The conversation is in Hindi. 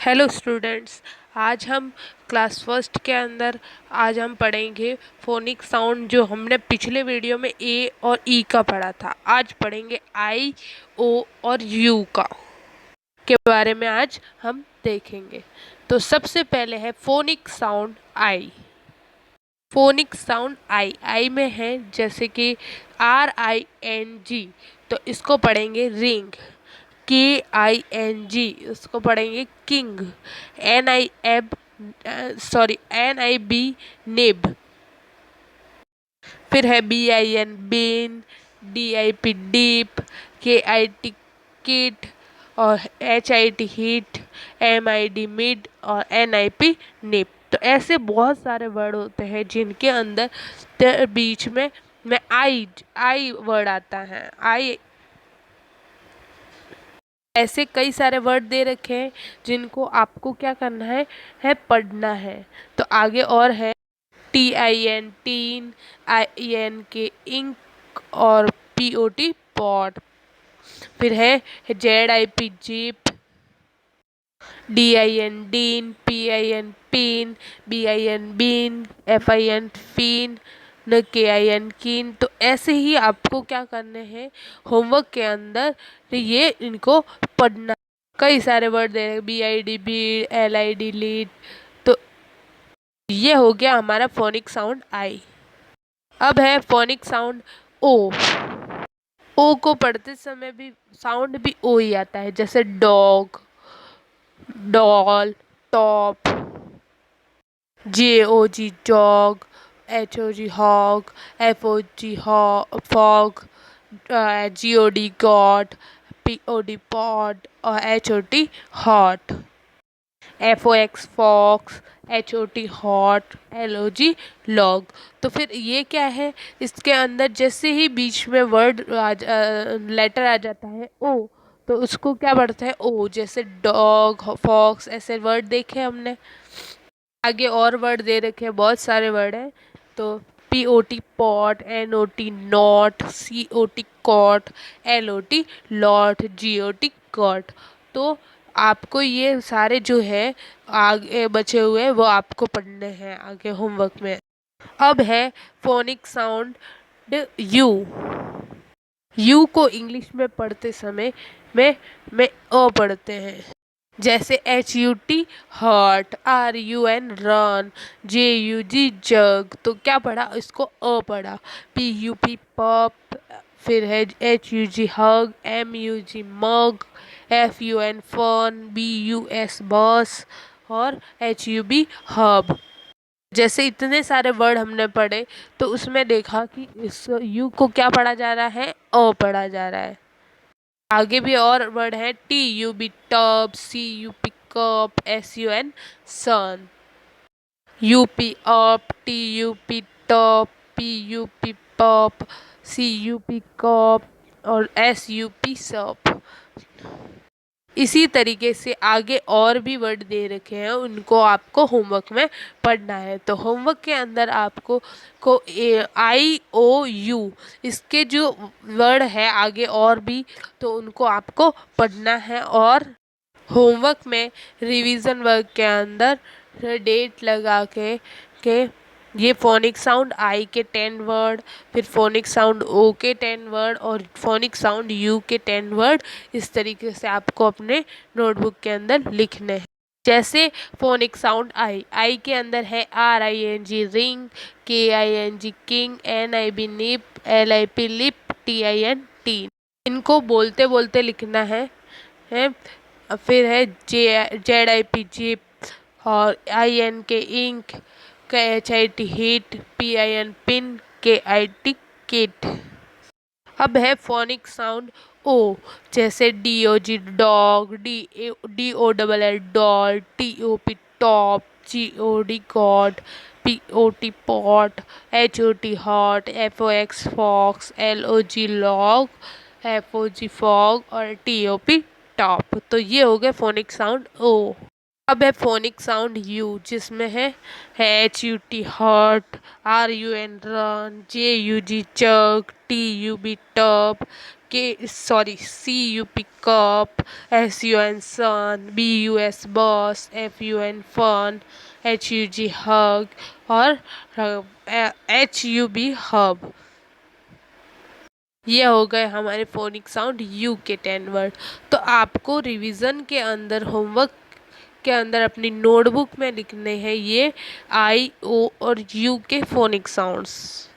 Hello students. आज हम क्लास फर्स्ट के अंदर आज हम पढ़ेंगे फोनिक साउंड जो हमने पिछले वीडियो में ए और ई का पढ़ा था। आज पढ़ेंगे आई, ओ और यू का के बारे में आज हम देखेंगे। तो सबसे पहले है फोनिक साउंड आई। फोनिक साउंड आई आई में है जैसे कि RING, तो इसको पढ़ेंगे रिंग। KING उसको पढ़ेंगे किंग। NIB nib. फिर है BIN bin, DIP dip, KIT kit और HIT हिट, MID मिड और NIP निप। तो ऐसे बहुत सारे वर्ड होते हैं जिनके अंदर बीच में आई वर्ड आता है। आई ऐसे कई सारे वर्ड दे रखे हैं जिनको आपको क्या करना है पढ़ना है। तो आगे और है TIN टीन, INK इंक और POT पॉट। फिर है ZIP zip, DIN din, PIN pin, BIN bin, FIN fin, KIN kin. तो ऐसे ही आपको क्या करने हैं होमवर्क के अंदर ये इनको पढ़ना। कई सारे वर्ड दे रहे हैं, BID बीड, LID लीड। तो ये हो गया हमारा फोनिक साउंड आई। अब है फोनिक साउंड ओ। ओ को पढ़ते समय भी साउंड भी ओ ही आता है, जैसे dog, doll, top, JOG jog, HOG hog, FOG fog, GOD god, POD pod और HOT hot, FOX fox, HOT hot, LOG log. तो फिर ये क्या है, इसके अंदर जैसे ही बीच में लेटर आ जाता है ओ, तो उसको क्या पढ़ता है ओ। जैसे डॉग, फॉक्स, ऐसे वर्ड देखे हमने। आगे और वर्ड दे रखे हैं, बहुत सारे वर्ड हैं। तो POT pot, NOT not, COT cot, LOT lot, GOT got. तो आपको ये सारे जो है आगे बचे हुए वो आपको पढ़ने हैं आगे होमवर्क में। अब है फोनिक साउंड यू। यू को इंग्लिश में पढ़ते समय में अ पढ़ते हैं, जैसे HUT hurt, RUN run, JUG जग। तो क्या पढ़ा, इसको अ पढ़ा। PUP पप। फिर है HUG हग, MUG मग, FUN फन, BUS बस और HUB हब। जैसे इतने सारे वर्ड हमने पढ़े, तो उसमें देखा कि इस यू को क्या पढ़ा जा रहा है, अ पढ़ा जा रहा है। आगे भी और वर्ड है TUB tub, CUP cup, SUN सन, UP अप, TUP टप, PUP पप, CUP कप और SUP सप। इसी तरीके से आगे और भी वर्ड दे रखे हैं, उनको आपको होमवर्क में पढ़ना है। तो होमवर्क के अंदर आपको IOU इसके जो वर्ड है आगे और भी, तो उनको आपको पढ़ना है। और होमवर्क में रिवीजन वर्क के अंदर डेट लगा के ये फोनिक साउंड आई के 10 वर्ड, फिर फोनिक साउंड ओ के 10 वर्ड और फोनिक साउंड यू के 10 वर्ड इस तरीके से आपको अपने नोटबुक के अंदर लिखने हैं। जैसे फोनिक साउंड आई के अंदर है RING ring, KING king, NIB nib, LIP lip, TIN tin. इनको बोलते बोलते लिखना है। फिर है ZIP जिप और INK ink, HIT hit, PIN pin, KIT kit. अब है फोनिक साउंड ओ, जैसे DOG dog, DOLL doll, TOP top, GOD god, POT pot, HOT hot, FOX fox, LOG log, FOG fog और TOP टॉप। तो ये हो गए फोनिक साउंड ओ। अब है फोनिक साउंड यू, जिसमें है HUT hurt, RUN run, JUG जग, TUB tub, CUP cup, SUN sun, BUS bus, FUN fun, HUG hug और HUB hub। ये हो गए हमारे फोनिक साउंड यू के 10 वर्ड। तो आपको रिवीजन के अंदर होमवर्क के अंदर अपनी नोटबुक में लिखने हैं ये I, O और U के फोनिक साउंड्स।